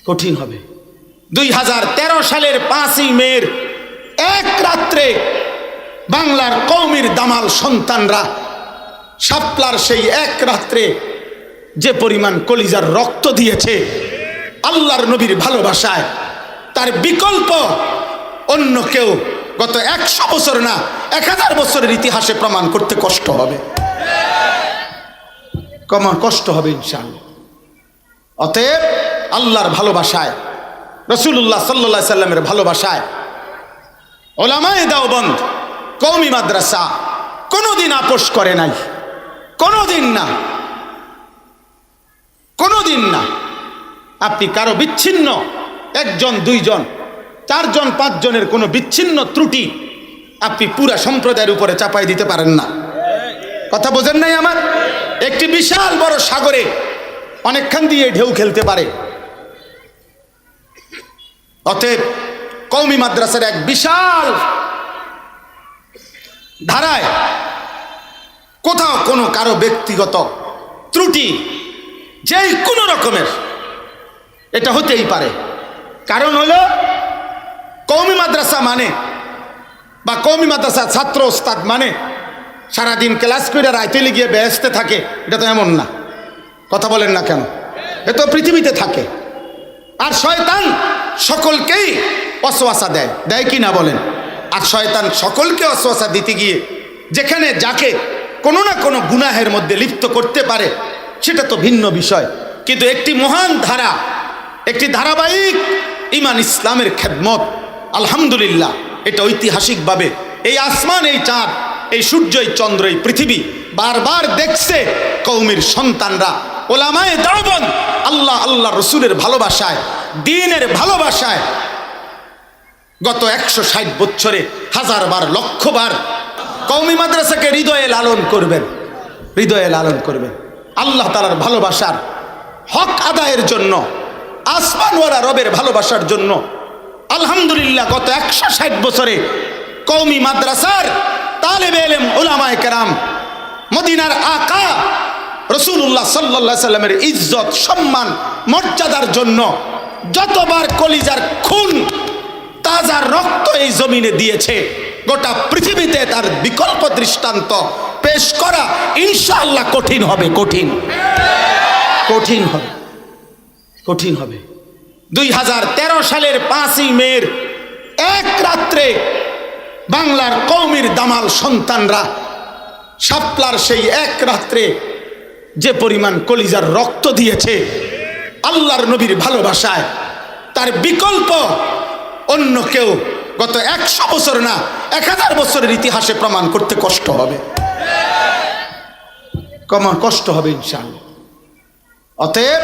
কঠিন হবে। 2013 সালের 5ই মের এক রাত্রে বাংলার কওমির দামাল সন্তানরা শাপলার সেই এক রাত্রে যে পরিমাণ কলিজার রক্ত দিয়েছে আল্লাহর নবীর ভালোবাসায়, তার বিকল্প অন্য কেউ গত 100 বছর না 1000 বছরের ইতিহাসে প্রমাণ করতে কষ্ট হবে, কষ্ট হবে ইনশাআল্লাহ। অতএব আল্লাহর ভালোবাসায়, রাসূলুল্লাহ সাল্লাল্লাহু আলাইহি সাল্লামের ভালোবাসায় উলামায়ে দেওবন্দ কওমি মাদ্রাসা কোনোদিন আপোষ করে নাই, কোনোদিন না, কোনোদিন না। আপনি কারো বিচ্ছিন্ন 1 জন 2 জন 4 জন 5 জনের কোনো বিচ্ছিন্ন ত্রুটি আপনি পুরা সম্প্রদায়ের উপরে চাপাই দিতে পারেন না। কথা বোঝেন নাই আমার? একটি বিশাল বড় সাগরে অনেকখান দিয়ে ঢেউ খেলতে পারে। অতএব কওমি মাদ্রাসার এক বিশাল ধারায় কোথাও কোনো কারো ব্যক্তিগত ত্রুটি যেই কোনো রকমের এটা হতেই পারে। কারণ হলো কওমি মাদ্রাসা মানে বা কওমি মাদ্রাসা ছাত্র ওস্তাদ মানে সারাদিন ক্লাস করে রাইতে গিয়ে বেহেশতে থাকে, এটা তো এমন না। কথা বলেন না কেন? এ তো পৃথিবীতে থাকে। আর শয়তান সকলকেই ওয়াসওয়াসা দেয়, দেয় কি না বলেন? আর শয়তান সকলকে ওয়াসওয়াসা দিতে গিয়ে যেখানে যাকে কোনো না কোনো গুনাহের মধ্যে লিপ্ত করতে পারে সেটা তো ভিন্ন বিষয়। কিন্তু একটি মহান ধারা, একটি ধারাবাহিক ঈমান ইসলামের খেদমত, আলহামদুলিল্লাহ, এটা ঐতিহাসিকভাবে এই আসমান, এই চাঁদ, এই সূর্য, এই চন্দ্র, এই পৃথিবী বারবার দেখছে কওমির সন্তানরা উলামায়ে দেওবন্দ আল্লাহ আল্লাহ রসুলের ভালোবাসায়, দ্বীনের ভালোবাসায় গত 160 বছরে 1000 বার, লক্ষ বার কওমি মাদ্রাসাকে হৃদয়ে লালন করবেন, হৃদয়ে লালন করবেন। আল্লাহ তাআলার ভালোবাসার হক আদায়ের জন্য, আসমানওয়ালা রবের ভালোবাসার জন্য আলহামদুলিল্লাহ গত 160 বছরে কওমি মাদ্রাসার তালেবে ইলম উলামায়ে কেরাম মদিনার আকা রাসূলুল্লাহ সাল্লাল্লাহু আলাইহি সাল্লামের ইজ্জত, সম্মান, মর্যাদার জন্য যতবার কলিজার খুন, তাজা রক্ত এই জমিনে দিয়েছে, গোটা পৃথিবীতে তার বিকল্প দৃষ্টান্ত পেশ করা ইনশাআল্লাহ কঠিন হবে, কঠিন কঠিন হবে, কঠিন হবে। 2013 সালের 5ই মের এক রাত্রে বাংলার কওমির দামাল সন্তানরা শাপলার সেই এক রাত্রে যে পরিমাণ কলিজার রক্ত দিয়েছে আল্লাহর নবীর ভালোবাসায়, তার বিকল্প অন্য কেউ গত 100 বছর না 1000 বছরের ইতিহাসে প্রমাণ করতে কষ্ট হবে, কষ্ট হবে ইনশাআল্লাহ। অতএব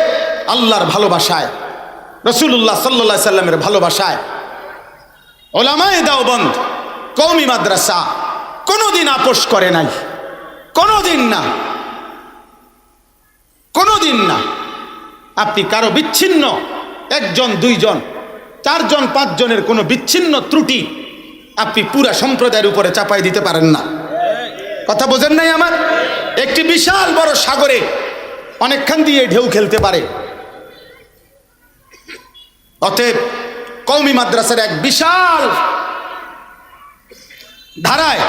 আল্লাহর ভালোবাসায়, রাসূলুল্লাহ সাল্লাল্লাহু আলাইহি সাল্লামের ভালোবাসায় উলামায়ে দেওবন্দ কওমি মাদ্রাসা কোনোদিন আপোষ করে নাই, কোনোদিন না, কোনোদিন না। আপনি কারো বিচ্ছিন্ন 1 জন 2 জন 4 জন 5 জনের কোনো বিচ্ছিন্ন ত্রুটি আপনি পুরা সম্প্রদায়ের উপরে চাপাই দিতে পারেন না। কথা বোঝেন নাই আমার? একটি বিশাল বড় সাগরে অনেকখান দিয়ে ঢেউ খেলতে পারে। অতএব কওমি মাদ্রাসার এক বিশাল ধারায়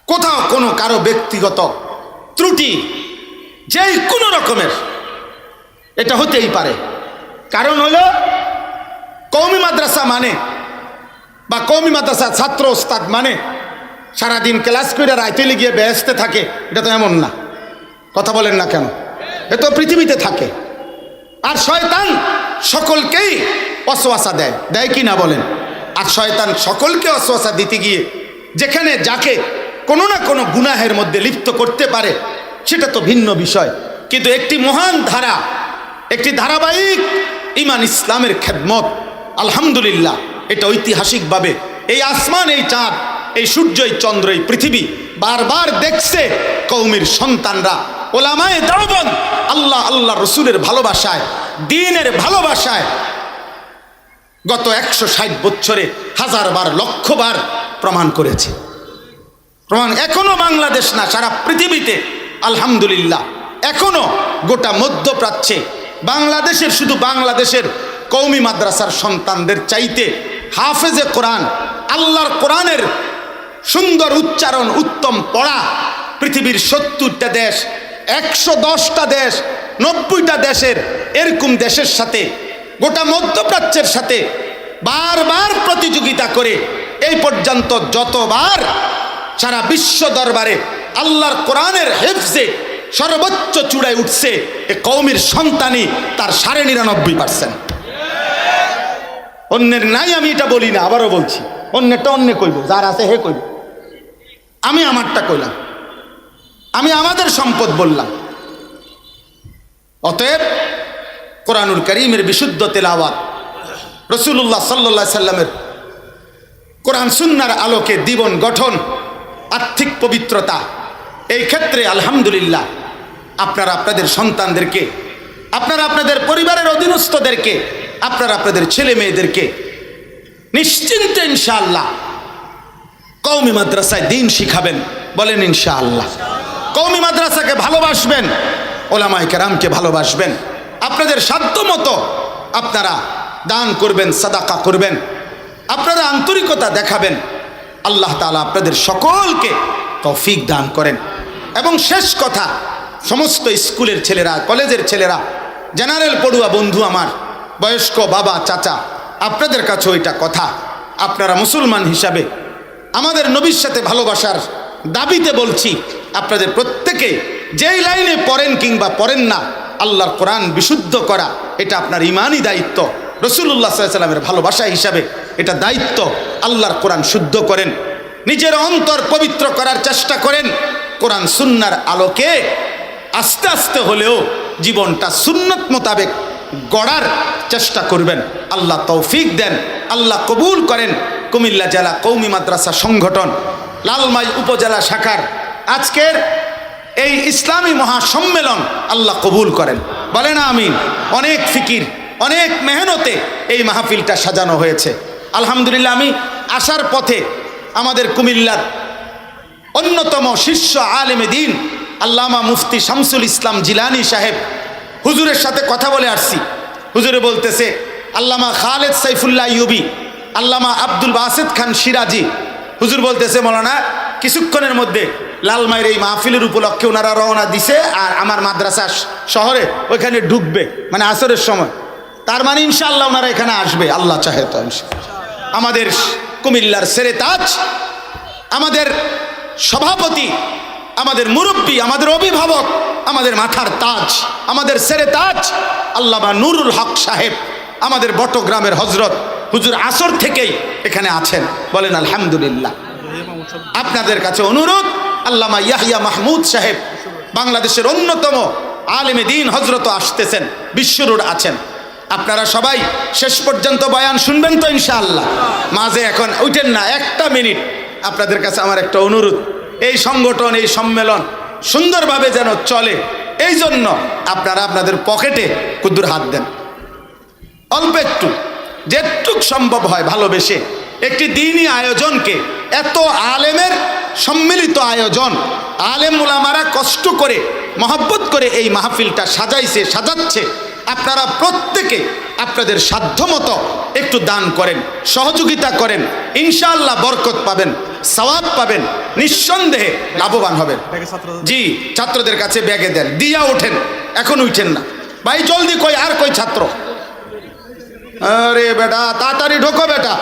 কোথাও কোনো কারো ব্যক্তিগত ত্রুটি যেই কোনো রকমের এটা হতেই পারে। কারণ হলো কওমি মাদ্রাসা মানে বা কওমি মাদ্রাসা ছাত্র ওস্তাদ মানে সারাদিন ক্লাস করে রাইতে গিয়ে বেহেশতে থাকে, এটা তো এমন না। কথা বলেন না কেন? এ তো পৃথিবীতে থাকে। আর শয়তান সকলকেই ওয়াসওয়াসা দেয়, দেয় কি না বলেন? আর শয়তান সকলকে ওয়াসওয়াসা দিতে গিয়ে যেখানে যাকে কোনো না কোনো গুনাহের মধ্যে লিপ্ত করতে পারে সেটা তো ভিন্ন বিষয়। কিন্তু একটি মহান ধারা, একটি ধারাবাহিক ঈমান ইসলামের খেদমত, আলহামদুলিল্লাহ, এটা ঐতিহাসিকভাবে এই আসমান, এই চাঁদ, এই সূর্য, এই চন্দ্র, এই পৃথিবী বারবার দেখছে কওমির সন্তানরা উলামায়ে দেওবন্দ আল্লাহ আল্লাহ রসুলের ভালোবাসায়, দ্বীনের ভালোবাসায় গত 160 বছরে 1000 বার, লক্ষ বার প্রমাণ করেছে। প্রমাণ এখনো বাংলাদেশ না, সারা পৃথিবীতে আলহামদুলিল্লাহ এখনো গোটা মধ্যপ্রাচ্যে বাংলাদেশের, শুধু বাংলাদেশের কওমি মাদ্রাসার সন্তানদের চাইতে হাফেজে কোরআন, আল্লাহর কোরআনের সুন্দর উচ্চারণ, উত্তম পড়া পৃথিবীর 70টা দেশ, 110টা দেশ, 90টা দেশের, এরকম দেশের সাথে, গোটা মধ্যপ্রাচ্যের সাথে বারবার প্রতিযোগিতা করে এই পর্যন্ত যতবার সারা বিশ্ব দরবারে আল্লাহর কোরআনের হেফজে সর্বোচ্চ চূড়ায় উঠছে, এ কওমির সন্তানই তার 99.5%। অন্যের নাই আমি এটা বলি না, আবারও বলছি, অন্যেরটা অন্য কইব, যার আছে হে কইব, আমি আমারটা কইলাম, আমি আমাদের সম্পদ বললাম। অতএব কোরআনুল কারীমের বিশুদ্ধ তেলাওয়াত, রাসূলুল্লাহ সাল্লাল্লাহু আলাইহি সাল্লামের কোরআন সুন্নাহর আলোকে জীবন গঠন, আর্থিক পবিত্রতা, এই ক্ষেত্রে আলহামদুলিল্লাহ আপনারা আপনাদের সন্তানদেরকে, আপনারা আপনাদের পরিবারের অধীনস্থদেরকে, আপনারা আপনাদের ছেলে মেয়েদেরকে নিশ্চিন্তে ইনশাআল্লাহ কওমি মাদ্রাসায় দ্বীন শিখাবেন। বলেন ইনশাআল্লাহ। কওমি মাদ্রাসাকে ভালোবাসবেন, ওলামায়ে কেরামকে ভালোবাসবেন, আপনাদের সাধ্যমতো আপনারা দান করবেন, সাদাকা করবেন, আপনারা আন্তরিকতা দেখাবেন। আল্লাহ তাআলা আপনাদের সকলকে তৌফিক দান করেন। এবং শেষ কথা, সমস্ত স্কুলের ছেলেরা, কলেজের ছেলেরা, জেনারেল পড়ুয়া বন্ধু আমার, বয়স্ক বাবা চাচা, আপনাদের কাছে ওইটা কথা, আপনারা মুসলমান হিসাবে আমাদের নবীর সাথে ভালোবাসার দাবিতে বলছি, আপনাদের প্রত্যেকে যেই লাইনে পড়েন কিংবা পড়েন না, আল্লাহর কোরআন বিশুদ্ধ করা এটা আপনার ইমানই দায়িত্ব। রাসূলুল্লাহ সাল্লাল্লাহু আলাইহি সাল্লামের ভালোবাসা হিসাবে এটা দায়িত্ব। আল্লাহর কোরআন শুদ্ধ করেন, নিজের অন্তর পবিত্র করার চেষ্টা করেন, কোরআন সুন্নাহর আলোকে আস্তে আস্তে হলেও জীবনটা সুন্নত মোতাবেক গড়ার চেষ্টা করবেন। আল্লাহ তৌফিক দেন, আল্লাহ কবুল করেন। কুমিল্লা জেলা কওমি মাদ্রাসা সংগঠন লালমাই উপজেলা শাখার আজকের এই ইসলামী মহাসম্মেলন আল্লাহ কবুল করেন। বলেন আমিন। অনেক ফিকির, অনেক মেহনতে এই মাহফিলটা সাজানো হয়েছে। আলহামদুলিল্লাহ, আমি আসার পথে আমাদের কুমিল্লার অন্যতম শীর্ষ আলেমে দ্বীন আল্লামা মুফতি শামসুল ইসলাম জিলানী সাহেব হুজুরের সাথে কথা বলে আসছি। হুজুরে বলতেছে আল্লামা খালেদ সাইফুল্লাহ ইউবি, আল্লামা আব্দুল বাসেত খান সিরাজি, হুজুর বলতেছে মৌলানা কিছুক্ষণের মধ্যে লালমাইয়ের এই মাহফিলের উপলক্ষে ওনারা রওনা দিছে, আর আমার মাদ্রাসা শহরে ওইখানে ঢুকবে, মানে আসরের সময়। তার মানে ইনশাআল্লাহ ওনারা এখানে আসবে, আল্লাহ চাহে তো। আমাদের কুমিল্লার সেরে তাজ, আমাদের সভাপতি, আমাদের মুরব্বী, আমাদের অভিভাবক, আমাদের মাথার তাজ, আমাদের সেরে তাজ আল্লামা নুরুল হক সাহেব, আমাদের বটগ্রামের হজরত হুজুর আসর থেকেই এখানে আছেন। বলেন আলহামদুলিল্লাহ। আপনাদের কাছে অনুরোধ, আল্লামা ইয়াহিয়া মাহমুদ সাহেব বাংলাদেশের অন্যতম আলেমে দ্বীন হজরত আসতেছেন, বিশ্বরোড আছেন। আপনারা সবাই শেষ পর্যন্ত বয়ান শুনবেন তো ইনশাআল্লাহ। মাঝে এখন উঠেন না, একটা মিনিট। আপনাদের কাছে আমার একটা অনুরোধ, এই সংগঠন, এই সম্মেলন সুন্দরভাবে যেন চলে, এই জন্য আপনারা আপনাদের পকেটে কুদ্দুর হাত দেন, অল্প একটু, যেটুক সম্ভব হয় ভালোবেসে একটি দ্বীনি আয়োজনকে, এত আলেমের সম্মিলিত আয়োজন, আলেম উলামারা কষ্ট করে মহব্বত করে এই মাহফিলটা সাজাইছে, সাজাচ্ছে, আপনারা প্রত্যেকে আপনাদের সাধ্যমতো একটু দান করেন, সহযোগিতা করেন, ইনশাআল্লাহ বরকত পাবেন, সওয়াব পাবেন, নিঃসন্দেহে লাভবান হবেন। জি, ছাত্রদের কাছে ব্যাগে দেন, দিয়া ওঠেন, এখন উঠেন না ভাই, জলদি কই, আর কই ছাত্র? আরে বেটা তাড়াতাড়ি ঢোকো বেটা।